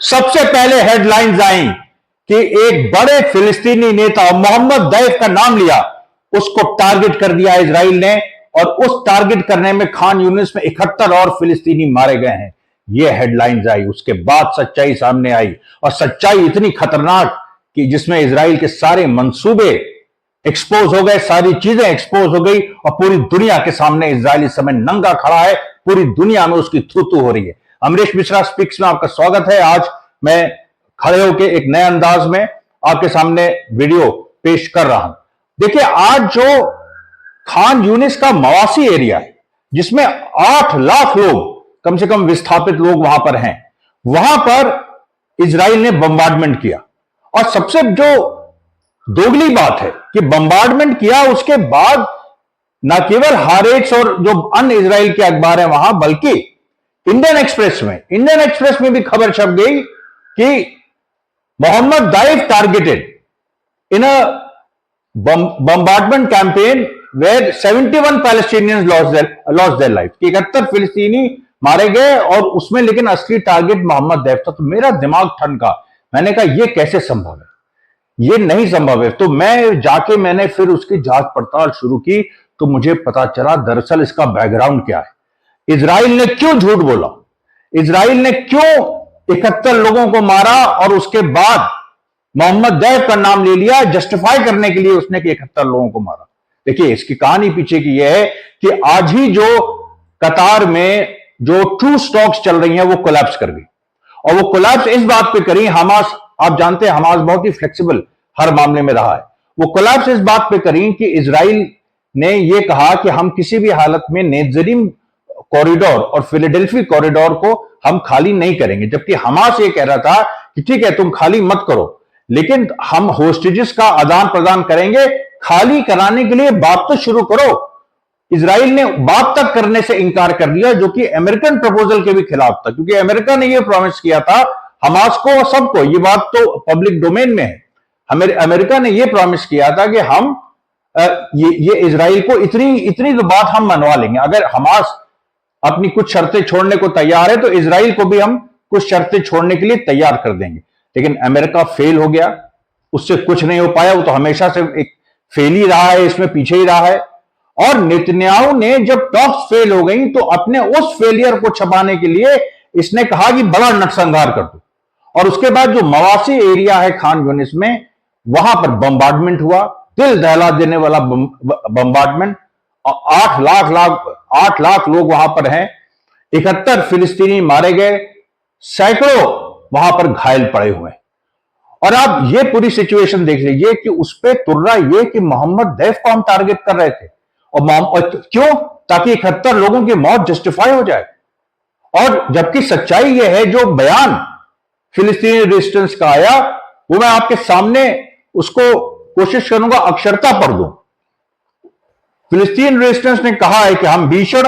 सबसे पहले हेडलाइंस आई कि एक बड़े फिलिस्तीनी नेता मोहम्मद दैफ का नाम लिया, उसको टारगेट कर दिया इजराइल ने, और उस टारगेट करने में खान यूनिस में 71 और फिलिस्तीनी मारे गए हैं। यह हेडलाइंस आई, उसके बाद सच्चाई सामने आई, और सच्चाई इतनी खतरनाक कि जिसमें इजराइल के सारे मंसूबे एक्सपोज हो गए, सारी चीजें एक्सपोज हो गई, और पूरी दुनिया के सामने इजराइल इस समय नंगा खड़ा है। पूरी दुनिया में उसकी थू हो रही है। अमरीश मिश्रा स्पीक्स में आपका स्वागत है। आज मैं खड़े होकर एक नए अंदाज में आपके सामने वीडियो पेश कर रहा हूं। देखिए, आज जो खान यूनिस का मवासी एरिया है, जिसमें 8 लाख लोग कम से कम विस्थापित लोग वहां पर हैं, वहां पर इजराइल ने बम्बार्डमेंट किया। और सबसे जो दोगली बात है कि बम्बार्डमेंट किया, उसके बाद न केवल हारेट्स और जो अन्य इजराइल के अखबार हैं वहां, बल्कि इंडियन एक्सप्रेस में भी खबर छप गई कि Mohammed Deif targeted in a bombardment campaign where 71 Palestinians lost their life। 71 फिलिस्तीनी मारे गए, और उसमें लेकिन असली टारगेट मोहम्मद दैफ था। तो मेरा दिमाग ठनका, मैंने कहा यह कैसे संभव है, यह नहीं संभव है। तो मैंने फिर उसकी जांच पड़ताल शुरू की, तो मुझे पता चला दरअसल इसका बैकग्राउंड क्या है। इजराइल ने क्यों झूठ बोला, इजराइल ने क्यों 71 लोगों को मारा, और उसके बाद मोहम्मद दैफ का नाम ले लिया जस्टिफाई करने के लिए उसने कि 71 लोगों को मारा। देखिए, इसकी कहानी पीछे की यह है कि आज ही जो कतार में जो ट्रू स्टॉक्स चल रही हैं वो कोलैप्स कर गई, और वो कोलैप्स इस बात पे करी, हमास, आप जानते हैं हमास बहुत ही फ्लेक्सिबल हर मामले में रहा है, वो कोलैप्स इस बात पे करी कि इजराइल ने यह कहा कि हम किसी भी हालत में नेत्जरीम कॉरिडोर और फिलाडेल्फी कॉरिडोर को हम खाली नहीं करेंगे, जबकि हमास ये कह रहा था कि ठीक है तुम खाली मत करो, लेकिन हम होस्टेजेस का आदान प्रदान करेंगे, खाली कराने के लिए बात तो शुरू करो। इजराइल ने बात तक करने से इंकार कर दिया, जो कि अमेरिकन प्रपोजल के भी खिलाफ था, क्योंकि अमेरिका ने यह प्रॉमिस किया था हमास को और सबको, ये बात तो पब्लिक डोमेन में है, अमेरिका ने यह प्रॉमिस किया था कि हम ये इजराइल को इतनी तो बात हम मनवा लेंगे, अगर हमास अपनी कुछ शर्तें छोड़ने को तैयार है तो इजराइल को भी हम कुछ शर्तें छोड़ने के लिए तैयार कर देंगे। लेकिन अमेरिका फेल हो गया, उससे कुछ नहीं हो पाया, वो तो हमेशा से एक फेल ही रहा है, इसमें पीछे ही रहा है। और नेतन्याहू ने जब टॉक्स फेल हो गई तो अपने उस फेलियर को छपाने के लिए इसने कहा कि बड़ा नरसंहार कर दो, और उसके बाद जो मवासी एरिया है खान यूनिस में, वहां पर बम्बार्डमेंट हुआ, दिल दहला देने वाला बम्बार्डमेंट। 8 लाख लोग वहां पर हैं, 71 फिलिस्तीनी मारे गए, सैकड़ों वहां पर घायल पड़े हुए। और आप ये पूरी सिचुएशन देख लीजिए कि उस पर तुर्रा ये कि मोहम्मद दैफ को हम टारगेट कर रहे थे, और क्यों, ताकि 71 लोगों की मौत जस्टिफाई हो जाए। और जबकि सच्चाई यह है, जो बयान फिलिस्तीनी रेजिस्टेंस का आया वो मैं आपके सामने उसको कोशिश करूंगा अक्षरता पढ़ दूं। फिलिस्तीन रेजिस्टेंस ने कहा है कि हम भीषण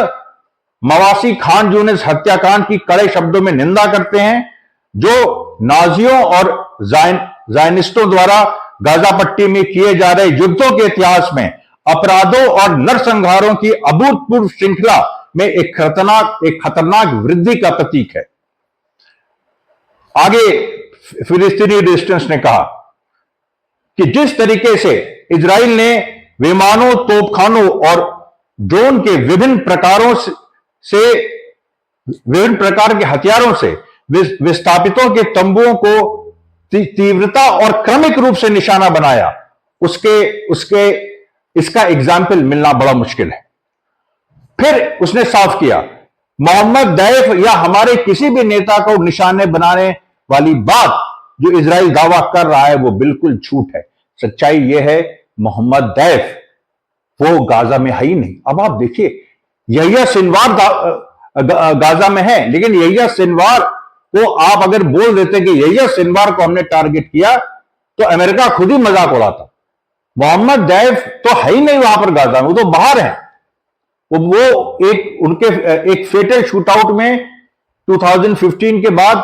मवासी खान यूनिस हत्याकांड की कड़े शब्दों में निंदा करते हैं, जो नाजियों और जायनिस्टों द्वारा गाजा पट्टी में किए जा रहे युद्धों के इतिहास में अपराधों और नरसंहारों की अभूतपूर्व श्रृंखला में एक खतरनाक वृद्धि का प्रतीक है। आगे फिलिस्तीनी रेजिस्टेंस ने कहा कि जिस तरीके से इजराइल ने विमानों, तोपखानों और ड्रोन के विभिन्न प्रकार के हथियारों से विस्थापितों के तंबुओं को तीव्रता और क्रमिक रूप से निशाना बनाया, इसका एग्जाम्पल मिलना बड़ा मुश्किल है। फिर उसने साफ किया, मोहम्मद दैफ या हमारे किसी भी नेता को निशाने बनाने वाली बात जो इजराइल दावा कर रहा है वो बिल्कुल झूठ है। सच्चाई यह है, मोहम्मद दैफ वो गाजा में है ही नहीं। अब आप देखिए, यहिया सिनवार गाजा में है, लेकिन यहिया सिनवार को आप अगर बोल देते कि यहिया सिनवार को हमने टारगेट किया तो अमेरिका खुद ही मजाक उड़ाता। मोहम्मद दैफ तो है ही नहीं वहां पर गाजा में, वो तो बाहर है। वो एक फेटल शूटआउट में 2015 के बाद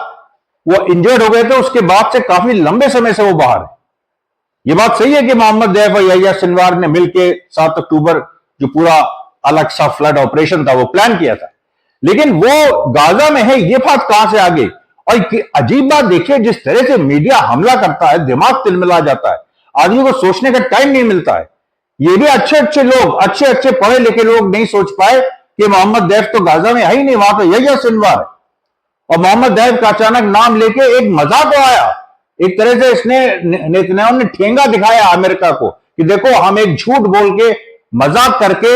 वो इंजर्ड हो गए थे, उसके बाद से काफी लंबे समय से वो बाहर है। ये बात सही है कि मोहम्मद दैफ और यहिया सिनवार ने मिलकर 7 अक्टूबर जो पूरा अलग सा फ्लड ऑपरेशन था वो प्लान किया था, लेकिन वो गाजा में है, ये बात कहां से आ गई? और अजीब बात देखिए, जिस तरह से मीडिया हमला करता है, दिमाग तिलमिला जाता है, आदमी को सोचने का टाइम नहीं मिलता है। ये भी अच्छे अच्छे लोग, अच्छे अच्छे पढ़े लिखे लोग नहीं सोच पाए कि मोहम्मद दैफ तो गाजा में है ही नहीं, वहां तो यही सिनवार है। और मोहम्मद दैफ का अचानक नाम लेके एक मजाक आया, एक तरह से इसने नेतन्याहू ने ठेंगा दिखाया अमेरिका को कि देखो हम एक झूठ बोल के मजाक करके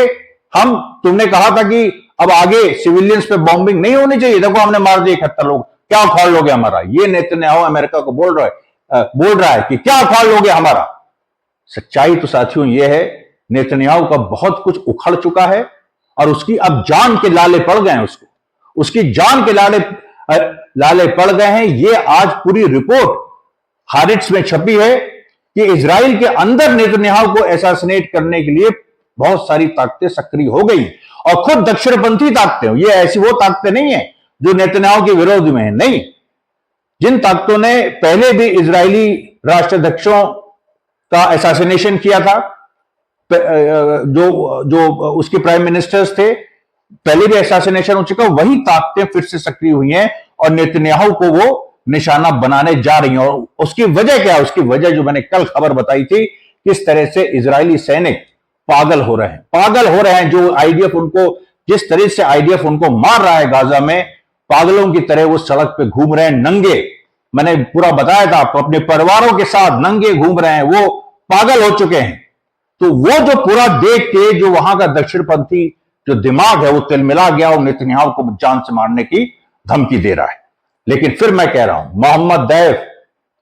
हम, तुमने कहा था कि अब आगे सिविलियंस पे बॉम्बिंग नहीं होनी चाहिए, देखो हमने मार दिए 71 लोग, क्या उखाड़ लोगे हमारा। ये नेतन्याहू अमेरिका को बोल रहा है कि क्या उखाड़ लोगे हमारा। सच्चाई तो साथियों ये है, नेतन्याहू का बहुत कुछ उखड़ चुका है और उसकी अब जान के लाले पड़ गए हैं, उसकी जान के लाले पड़ गए हैं। ये आज पूरी रिपोर्ट हारिट्स में छपी है कि इजराइल के अंदर नेतन्याहू को असैसिनेट करने के लिए बहुत सारी ताकतें सक्रिय हो गई और खुद दक्षिणपंथी ताकतें, ये ऐसी वो ताकतें नहीं है जो नेतन्याहू के विरोध में है, नहीं। जिन ताकतों ने पहले भी इजरायली राष्ट्राध्यक्षों का असैसिनेशन किया था, जो उसके प्राइम मिनिस्टर्स थे, पहले भी असैसिनेशन हो चुका, वही ताकतें फिर से सक्रिय हुई हैं और नेतन्याहू को वो निशाना बनाने जा रही हैं। और उसकी वजह क्या है? उसकी वजह जो मैंने कल खबर बताई थी, किस तरह से इजरायली सैनिक पागल हो रहे हैं। जो आईडीएफ उनको, जिस तरह से आईडीएफ उनको मार रहा है गाजा में, पागलों की तरह वो सड़क पे घूम रहे हैं नंगे। मैंने पूरा बताया था, अपने परिवारों के साथ नंगे घूम रहे हैं, वो पागल हो चुके हैं। तो वो जो पूरा देख के जो वहां का दक्षिणपंथी जो दिमाग है वो तिलमिला गया और नेतन्याहू को जान से मारने की धमकी दे रहा है। लेकिन फिर मैं कह रहा हूं, मोहम्मद दैफ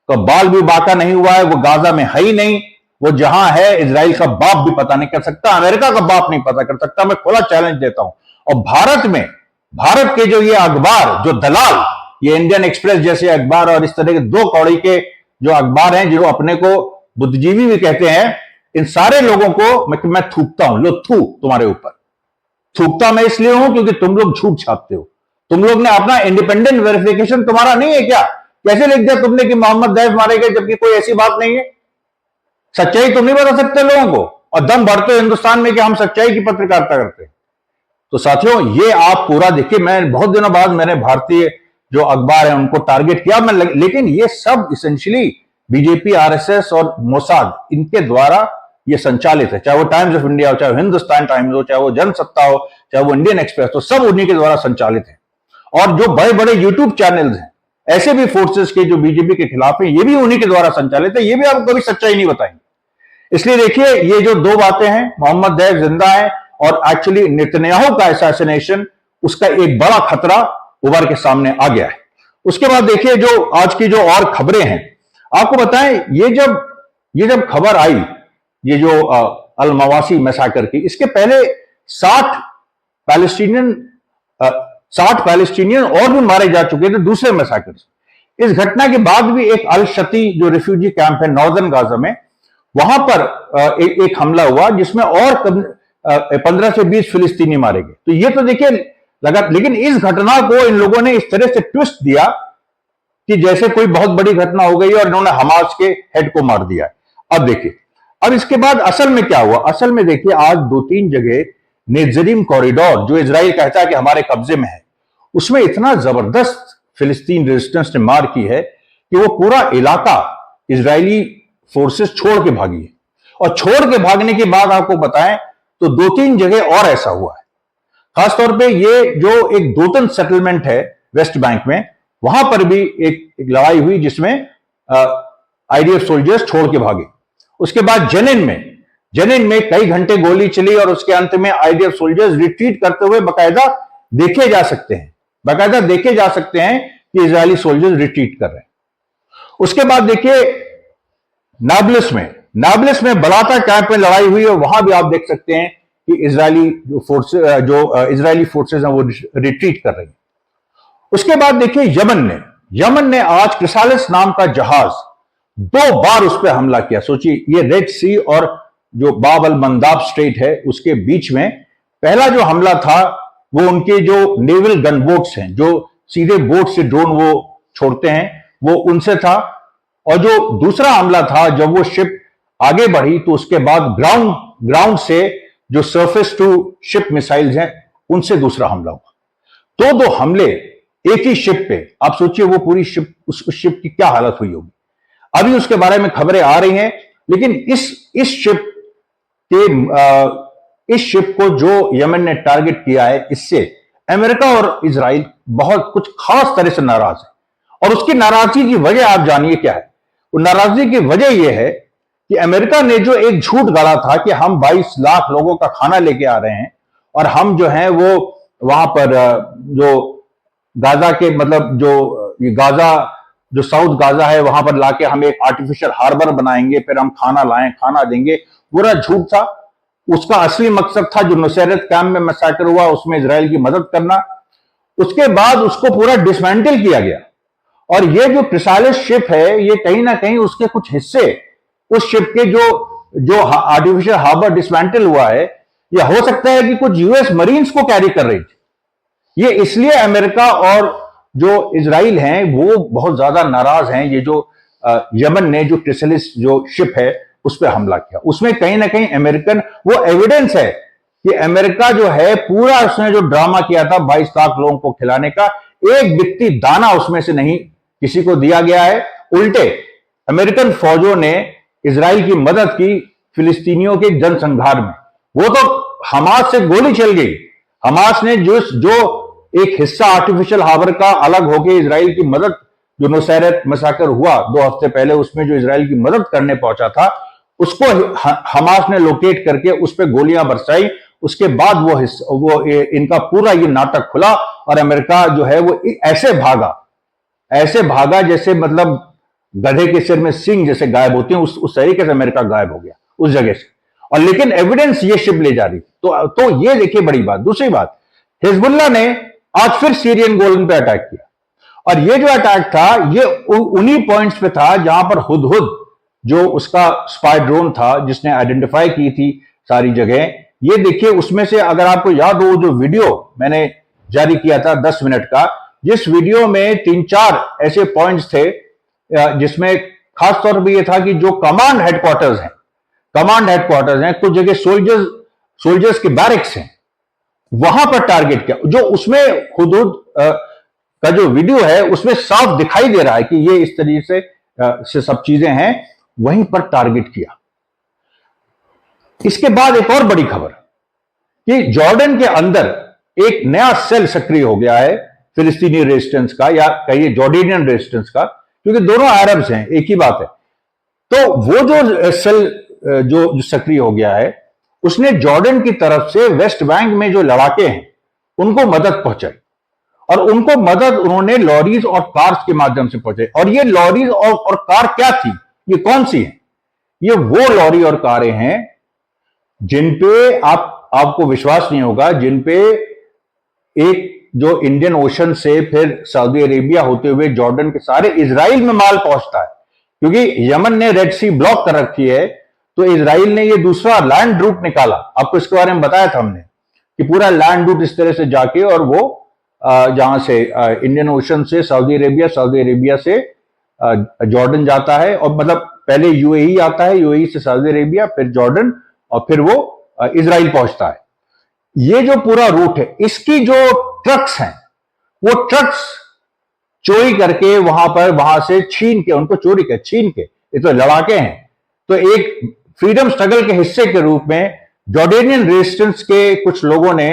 का बाल भी बाका नहीं हुआ है, वो गाजा में है ही नहीं। वो जहां है, इजराइल का बाप भी पता नहीं कर सकता, अमेरिका का बाप नहीं पता कर सकता। मैं खुला चैलेंज देता हूं। और भारत के जो ये अखबार, जो दलाल, ये इंडियन एक्सप्रेस जैसे अखबार और इस तरह के दो कौड़ी के जो अखबार हैं, जो अपने को बुद्धिजीवी भी कहते हैं, इन सारे लोगों को मैं थूकता हूं। लो थू तुम्हारे ऊपर। थूकता मैं इसलिए हूं क्योंकि तुम लोग झूठ छापते हो। तुम लोग ने अपना इंडिपेंडेंट वेरिफिकेशन तुम्हारा नहीं है क्या? कैसे लिख दिया तुमने कि मोहम्मद दैफ मारे गए, जबकि कोई ऐसी बात नहीं है। सच्चाई तुम नहीं बता सकते लोगों को, और दम भरते हो हिंदुस्तान में कि हम सच्चाई की पत्रकारिता करते हैं। तो साथियों, ये आप पूरा देखिए, मैं बहुत दिनों बाद मैंने भारतीय जो अखबार है उनको टारगेट किया मैं, लेकिन ये सब इसेंशियली बीजेपी, आरएसएस और मोसाद, इनके द्वारा ये संचालित है। चाहे वो टाइम्स ऑफ इंडिया हो, चाहे हिंदुस्तान टाइम्स हो, चाहे वो जनसत्ता हो, चाहे वो इंडियन एक्सप्रेस हो, सब उन्हीं के द्वारा संचालित है। और जो बड़े बड़े यूट्यूब चैनल्स हैं, ऐसे भी फोर्सेस के जो बीजेपी के खिलाफ है, ये भी उन्हीं के द्वारा संचालित है। ये भी आपको कभी सच्चाई नहीं बताएंगे। इसलिए देखिए, ये जो दो बातें हैं, मोहम्मद दैफ जिंदा है और एक्चुअली नेतन्याहू का असैसिनेशन, उसका एक बड़ा खतरा उभर के सामने आ गया है। उसके बाद देखिए, जो आज की जो और खबरें हैं, आपको बताएं, ये जब खबर आई, ये जो अल मवासी मैसाकर की, इसके पहले 60 पैलेस्टीनियन और भी मारे जा चुके थे दूसरे मैसाकर। इस घटना के बाद भी एक अल शती जो रिफ्यूजी कैंप है नॉर्दर्न गाजा में, वहां पर एक हमला हुआ जिसमें और 15 से 20 फिलिस्तीनी मारे गए। तो ये तो देखिए लगा, लेकिन इस घटना को इन लोगों ने इस तरह से ट्विस्ट दिया कि जैसे कोई बहुत बड़ी घटना हो गई और इन्होंने हमास के हेड को मार दिया। अब देखिए, अब इसके बाद असल में क्या हुआ। असल में देखिए, आज 2-3 जगह नेज़रीम कॉरिडोर जो इजराइल कहता है कि हमारे कब्जे में है, उसमें इतना जबरदस्त फिलिस्तीन रेजिस्टेंस ने मार की है कि वो पूरा इलाका इजरायली फोर्सेस छोड़ के भागी है। और छोड़ के भागने की बात आपको बताएं तो 2-3 जगह और ऐसा हुआ है। खासतौर पे ये जो एक दोतन सेटलमेंट है वेस्ट बैंक में, वहां पर भी एक लड़ाई हुई जिसमें आईडीएफ सोल्जर्स छोड़ के भागे। उसके बाद जेनिन में कई घंटे गोली चली और उसके अंत में आईडीएफ सोल्जर्स रिट्रीट करते हुए बाकायदा देखे जा सकते हैं कि इजरायली सोल्जर्स रिट्रीट कर रहे हैं। उसके बाद देखिए, नाब्लिस में बलाता कैंप में लड़ाई हुई और वहां भी आप देख सकते हैं कि इजरायली फोर्सेज हैं वो रिट्रीट कर रही हैं। उसके बाद देखिए, यमन ने आज क्रिसालिस नाम का जहाज 2 बार उस पर हमला किया। सोचिए, ये रेड सी और जो बाब अल मंदाब स्ट्रेट है उसके बीच में पहला जो हमला था वो उनके जो नेवल गन बोट्स हैं, जो सीधे बोट से ड्रोन वो छोड़ते हैं, वो उनसे था। और जो दूसरा हमला था, जब वो शिप आगे बढ़ी तो उसके बाद ग्राउंड से जो सरफेस टू शिप मिसाइल्स हैं उनसे दूसरा हमला हुआ। 2 हमले एक ही शिप पे। आप सोचिए वो पूरी शिप, उस शिप की क्या हालत हुई होगी। अभी उसके बारे में खबरें आ रही हैं, लेकिन इस शिप के इस शिप को जो यमन ने टारगेट किया है, इससे अमेरिका और इजराइल बहुत कुछ खास तरह से नाराज है। और उसकी नाराजगी की वजह आप जानिए क्या है। वो नाराजगी की वजह यह है कि अमेरिका ने जो एक झूठ गढ़ा था कि हम 22 लाख लोगों का खाना लेके आ रहे हैं और हम जो है वो वहां पर जो गाजा के मतलब जो ये गाजा जो साउथ गाजा है वहां पर लाके हम एक आर्टिफिशियल हार्बर बनाएंगे, फिर हम खाना लाएं, खाना देंगे, पूरा झूठ था। उसका असली मकसद था जो नुसैरत कैंप में मैसाकर हुआ उसमें इजराइल की मदद करना। उसके बाद उसको पूरा डिसमेंटल किया गया। और ये जो क्रिसालिस शिप है, ये कहीं ना कहीं उसके कुछ हिस्से उस शिप के जो जो आर्टिफिशियल हार्बर डिसमेंटल हुआ है, यह हो सकता है कि कुछ यूएस मरीन्स को कैरी कर रही थी। ये इसलिए अमेरिका और जो इजराइल हैं वो बहुत ज्यादा नाराज हैं। ये जो यमन ने जो क्रिसालिस जो शिप है उस पर हमला किया, उसमें कहीं ना कहीं अमेरिकन वो एविडेंस है कि अमेरिका जो है पूरा उसने जो ड्रामा किया था 22 लाख लोगों को खिलाने का, एक बित्ती दाना उसमें से नहीं किसी को दिया गया है। उल्टे अमेरिकन फौजों ने इजराइल की मदद की फिलिस्तीनियों के जनसंहार में। वो तो हमास से गोली चल गई। हमास ने जो एक हिस्सा आर्टिफिशियल हार्बर का अलग होकर इजराइल की मदद, जो नुसैरत मसाकर हुआ 2 हफ्ते पहले, उसमें जो इजराइल की मदद करने पहुंचा था, उसको हमास ने लोकेट करके उस पर गोलियां बरसाई। उसके बाद वो इनका पूरा ये नाटक खुला और अमेरिका जो है वो ऐसे भागा जैसे मतलब गधे के सिर में सिंह जैसे गायब होते हैं, उस तरीके से अमेरिका गायब हो गया उस जगह से। और लेकिन एविडेंस ये शिप ले जा रही। तो ये देखिए बड़ी बात। दूसरी बात, हिजबुल्लाह ने आज फिर सीरियन गोलन पे अटैक किया। और ये जो अटैक था ये उन्हीं पॉइंट्स पे था जहां पर हुदहुद जो उसका स्पाई ड्रोन था जिसने आइडेंटिफाई की थी सारी जगह। ये देखिए उसमें से अगर आपको याद हो जो वीडियो मैंने जारी किया था 10 मिनट का, जिस वीडियो में 3-4 ऐसे पॉइंट्स थे जिसमें खास तौर पर यह था कि जो कमांड हेडक्वार्टर्स हैं, कुछ जगह सोल्जर्स के बैरिक्स हैं, वहां पर टारगेट किया। जो उसमें हुदहुद का जो वीडियो है उसमें साफ दिखाई दे रहा है कि ये इस तरीके से सब चीजें हैं, वहीं पर टारगेट किया। इसके बाद एक और बड़ी खबर कि जॉर्डन के अंदर एक नया सेल सक्रिय हो गया है फिलिस्तीनी रेजिस्टेंस का, या कहिए जॉर्डेनियन रेजिस्टेंस का, क्योंकि दोनों अरब्स हैं, एक ही बात है। तो वो जो सेल जो सक्रिय हो गया है उसने जॉर्डन की तरफ से वेस्ट बैंक में जो लड़ाके हैं उनको मदद पहुंचाई। और उनको मदद उन्होंने लॉरीज और कार्स के माध्यम से पहुंचाई। और ये लॉरीज और कार क्या थी, ये कौन सी है? ये वो लॉरी और कारें हैं जिन पे आपको विश्वास नहीं होगा, जिन पे एक जो इंडियन ओशन से फिर सऊदी अरेबिया होते हुए जॉर्डन के सारे इजराइल में माल पहुंचता है। क्योंकि यमन ने रेड सी ब्लॉक कर रखी है, तो इजराइल ने ये दूसरा लैंड रूट निकाला। आपको इसके बारे में बताया था हमने कि पूरा लैंड रूट इस तरह से जाके और वो जहां से इंडियन ओशन से सऊदी अरेबिया से जॉर्डन जाता है, और मतलब पहले यूएई आता है, यूएई से सऊदी अरेबिया, फिर जॉर्डन, और फिर वो इजराइल पहुंचता है। ये जो पूरा रूट है, इसकी जो ट्रक्स हैं वो ट्रक्स चोरी करके वहां से उनको चोरी कर छीन के, ये तो लड़ाके हैं। तो एक फ्रीडम स्ट्रगल के हिस्से के रूप में जॉर्डेनियन रेजिस्टेंस के कुछ लोगों ने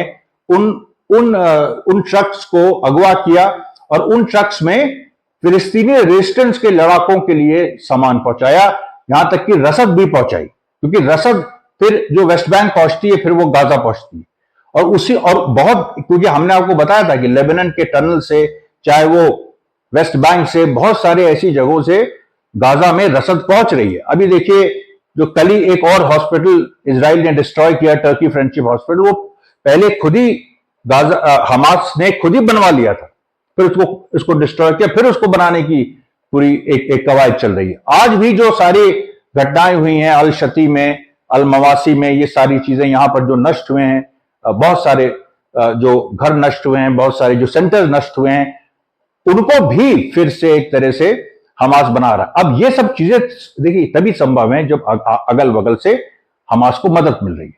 उन ट्रक्स को अगवा किया और उन ट्रक्स में फिलिस्तीनी रेजिस्टेंस के लड़ाकों के लिए सामान पहुंचाया, यहां तक कि रसद भी पहुंचाई। क्योंकि रसद फिर जो वेस्ट बैंक पहुंचती है फिर वो गाजा पहुंचती है। और बहुत, क्योंकि हमने आपको बताया था कि लेबनान के टनल से, चाहे वो वेस्ट बैंक से, बहुत सारे ऐसी जगहों से गाजा में रसद पहुंच रही है। अभी देखिए जो कल ही एक और हॉस्पिटल इजराइल ने डिस्ट्रॉय किया, टर्की फ्रेंडशिप हॉस्पिटल, वो पहले खुद ही हमास ने खुद ही बनवा लिया था, फिर इसको डिस्ट्रॉय किया, फिर उसको बनाने की पूरी एक कवायद चल रही है। आज भी जो सारी घटनाएं हुई हैं अल शती में, अल मवासी में, ये सारी चीजें यहां पर जो नष्ट हुए हैं, बहुत सारे जो घर नष्ट हुए हैं, बहुत सारे जो सेंटर्स नष्ट हुए हैं, उनको भी फिर से एक तरह से हमास बना रहा। अब ये सब चीजें देखिए तभी संभव है जब अगल बगल से हमास को मदद मिल रही है।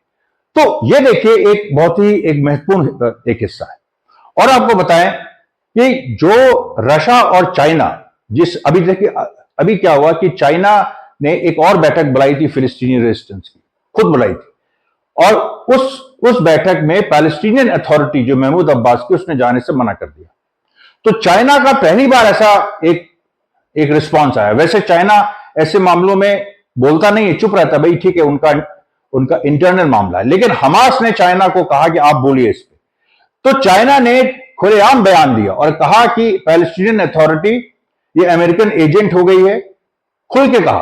तो ये देखिए एक बहुत ही एक महत्वपूर्ण एक हिस्सा है। और आपको बताएं कि जो रशिया और चाइना, जिस अभी देखिए अभी क्या हुआ कि चाइना ने एक और बैठक बुलाई थी फिलिस्तीनी रेजिस्टेंस की, खुद बुलाई थी, और उस बैठक में पैलेस्टीनियन अथॉरिटी जो महमूद अब्बास की, उसने जाने से मना कर दिया। तो चाइना का पहली बार ऐसा एक एक रिस्पॉन्स आया। वैसे चाइना ऐसे मामलों में बोलता नहीं है, चुप रहता, भाई ठीक है, उनका उनका इंटरनल मामला है। लेकिन हमास ने चाइना को कहा कि आप बोलिए इस पे। तो चाइना ने खुलेआम बयान दिया और कहा कि पैलेस्टीनियन अथॉरिटी ये अमेरिकन एजेंट हो गई है, खुल के कहा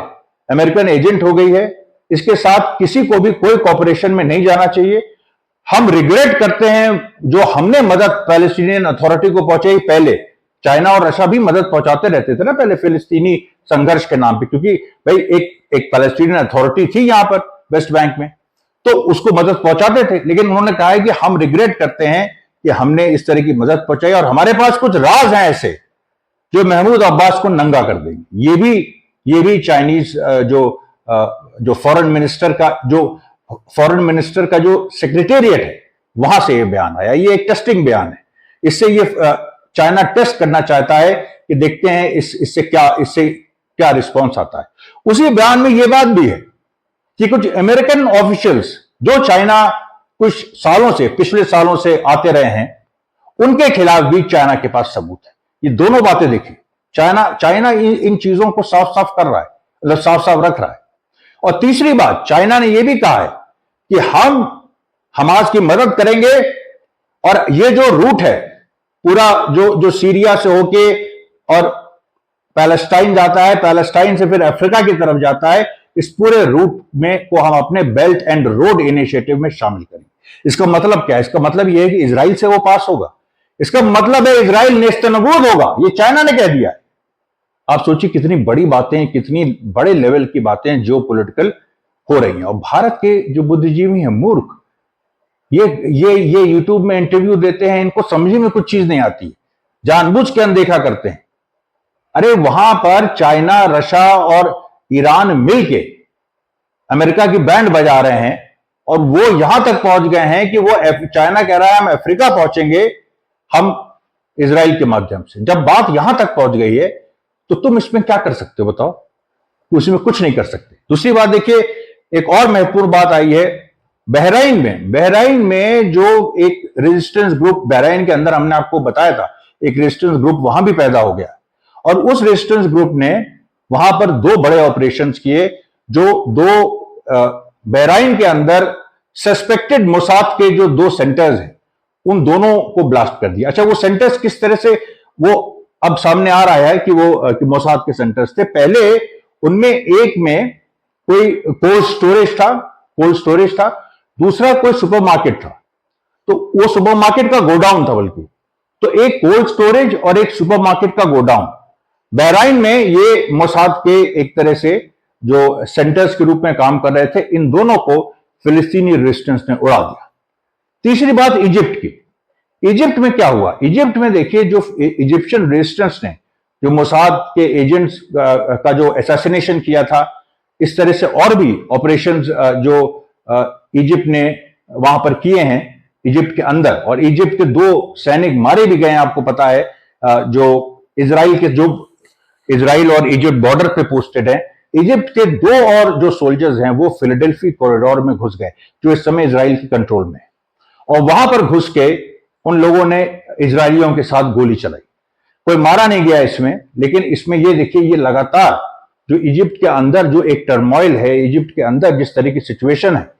अमेरिकन एजेंट हो गई है, इसके साथ किसी को भी कोई कॉपरेशन में नहीं जाना चाहिए। हम रिग्रेट करते हैं जो हमने मदद पैलेस्टीनियन अथॉरिटी को पहुंचाई। पहले चाइना और रशिया भी मदद पहुंचाते रहते थे ना पहले फिलिस्तीनी संघर्ष के नाम पे, क्योंकि भाई एक पैलेस्टीनियन अथॉरिटी थी यहां पर वेस्ट बैंक में, तो उसको मदद पहुंचाते थे। लेकिन उन्होंने कहा है कि हम रिग्रेट करते हैं कि हमने इस तरह की मदद पहुंचाई, और हमारे पास कुछ राज हैं ऐसे जो महमूद अब्बास को नंगा कर देंगे। ये भी चाइनीज जो फॉरेन मिनिस्टर का जो सेक्रेटेरिएट है वहां से ये बयान आया। ये एक टेस्टिंग बयान है। इससे ये चाइना टेस्ट करना चाहता है कि देखते हैं इससे क्या रिस्पॉन्स आता है। उसी बयान में ये बात भी है कि कुछ अमेरिकन ऑफिशियल्स जो चाइना कुछ सालों से, पिछले सालों से आते रहे हैं, उनके खिलाफ भी चाइना के पास सबूत है। ये दोनों बातें देखिए, चाइना इन चीजों को साफ साफ कर रहा है, मतलब साफ साफ रख रहा है। और तीसरी बात, चाइना ने यह भी कहा है कि हम हमास की मदद करेंगे, और ये जो रूट है पूरा जो सीरिया से होके और पैलेस्टाइन जाता है, पैलेस्टाइन से फिर अफ्रीका की तरफ जाता है, इस पूरे रूट में को हम अपने बेल्ट एंड रोड इनिशिएटिव में शामिल करेंगे। इसका मतलब क्या है? इसका मतलब यह है कि इजराइल से वो पास होगा। इसका मतलब है इजराइल नेस्तनाबूद होगा। ये चाइना ने कह दिया है। आप सोचिए कितनी बड़ी बातें, कितनी बड़े लेवल की बातें जो पॉलिटिकल हो रही हैं। और भारत के जो बुद्धिजीवी हैं, मूर्ख, ये यूट्यूब में इंटरव्यू देते हैं, इनको समझने में कुछ चीज नहीं आती, जानबूझ के अनदेखा करते हैं। अरे वहां पर चाइना, रशिया और ईरान मिलके अमेरिका की बैंड बजा रहे हैं, और वो यहां तक पहुंच गए हैं कि वो चाइना कह रहा है हम अफ्रीका पहुंचेंगे हम इजराइल के माध्यम से। जब बात यहां तक पहुंच गई है तो तुम इसमें क्या कर सकते हो बताओ? उसमें कुछ नहीं कर सकते। दूसरी बात देखिए, एक और महत्वपूर्ण बात आई है बहराइन में जो एक रेजिस्टेंस ग्रुप, बहराइन के अंदर हमने आपको बताया था एक रेजिस्टेंस ग्रुप वहां भी पैदा हो गया, और उस रेजिस्टेंस ग्रुप ने वहां पर दो बड़े ऑपरेशंस किए, जो बहराइन के अंदर सस्पेक्टेड मोसाद के जो दो सेंटर्स हैं उन दोनों को ब्लास्ट कर दिया। अच्छा, वो सेंटर्स किस तरह से, वो अब सामने आ रहा है कि वो मोसाद के सेंटर्स थे। पहले उनमें एक में कोई कोल्ड स्टोरेज था, दूसरा कोई सुपरमार्केट था। तो वो सुपरमार्केट का गोडाउन था, बल्कि तो एक कोल्ड स्टोरेज और एक सुपरमार्केट का गोडाउन बहराइन में ये मोसाद के एक तरह से जो सेंटर्स के रूप में काम कर रहे थे। इन दोनों को फिलिस्तीनी रेजिस्टेंस ने उड़ा दिया। तीसरी बात इजिप्ट की। इजिप्ट में क्या हुआ? इजिप्ट में देखिए, जो इजिप्शियन रेजिस्टेंस ने जो मोसाद के एजेंट्स का जो असैसिनेशन किया था, इस तरह से और भी ऑपरेशंस जो इजिप्ट ने वहां पर किए हैं इजिप्ट के अंदर, और इजिप्ट के दो सैनिक मारे भी गए हैं, आपको पता है, जो इजराइल और इजिप्ट बॉर्डर पे पोस्टेड है। इजिप्ट के दो और जो सोल्जर्स हैं वो फिलाडेल्फी कॉरिडोर में घुस गए, जो इस समय इजराइल के कंट्रोल में है, और वहां पर घुस के उन लोगों ने इजरायलियों के साथ गोली चलाई। कोई मारा नहीं गया इसमें, लेकिन इसमें ये देखिए, ये लगातार जो इजिप्ट के अंदर जो एक टर्मोइल है, इजिप्ट के अंदर जिस तरह की सिचुएशन है,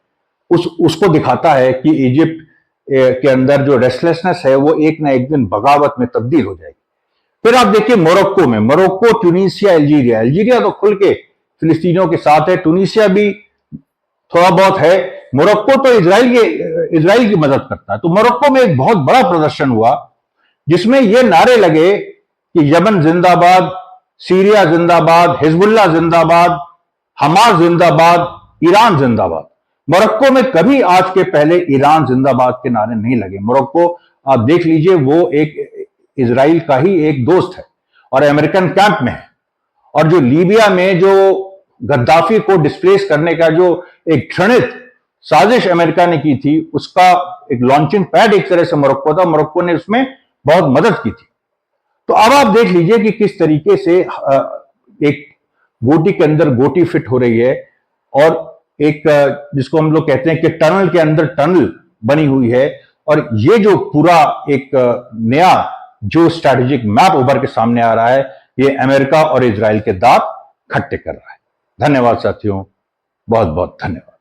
उसको दिखाता है कि इजिप्ट के अंदर जो रेस्टलेसनेस है वो एक ना एक दिन बगावत में तब्दील हो जाएगी। फिर आप देखिए मोरक्को में, मोरक्को, ट्यूनीसिया, अल्जीरिया तो खुल के फिलिस्तीनियों के साथ है, ट्यूनीसिया भी थोड़ा बहुत है, मोरक्को तो इजराइल की मदद करता है। तो मोरक्को में एक बहुत बड़ा प्रदर्शन हुआ जिसमें ये नारे लगे कि यमन जिंदाबाद, सीरिया जिंदाबाद, हिजबुल्लाह जिंदाबाद, हमास जिंदाबाद, ईरान जिंदाबाद। मोरक्को में कभी आज के पहले ईरान जिंदाबाद के नारे नहीं लगे। मोरक्को आप देख लीजिए, वो एक इजराइल का ही एक दोस्त है और अमेरिकन कैंप में है। और जो लीबिया में जो गद्दाफी को डिस्प्लेस करने का जो एक घृणित साजिश अमेरिका ने की थी, उसका एक लॉन्चिंग पैड एक तरह से मोरक्को था। मोरक्को ने उसमें बहुत मदद की थी। तो अब आप देख लीजिए कि किस तरीके से एक गोटी के अंदर गोटी फिट हो रही है और एक जिसको हम लोग कहते हैं कि टनल के अंदर टनल बनी हुई है, और ये जो पूरा एक नया जो स्ट्रैटेजिक मैप उभर के सामने आ रहा है, ये अमेरिका और इजराइल के दांत खट्टे कर रहा है। धन्यवाद साथियों, बहुत बहुत धन्यवाद।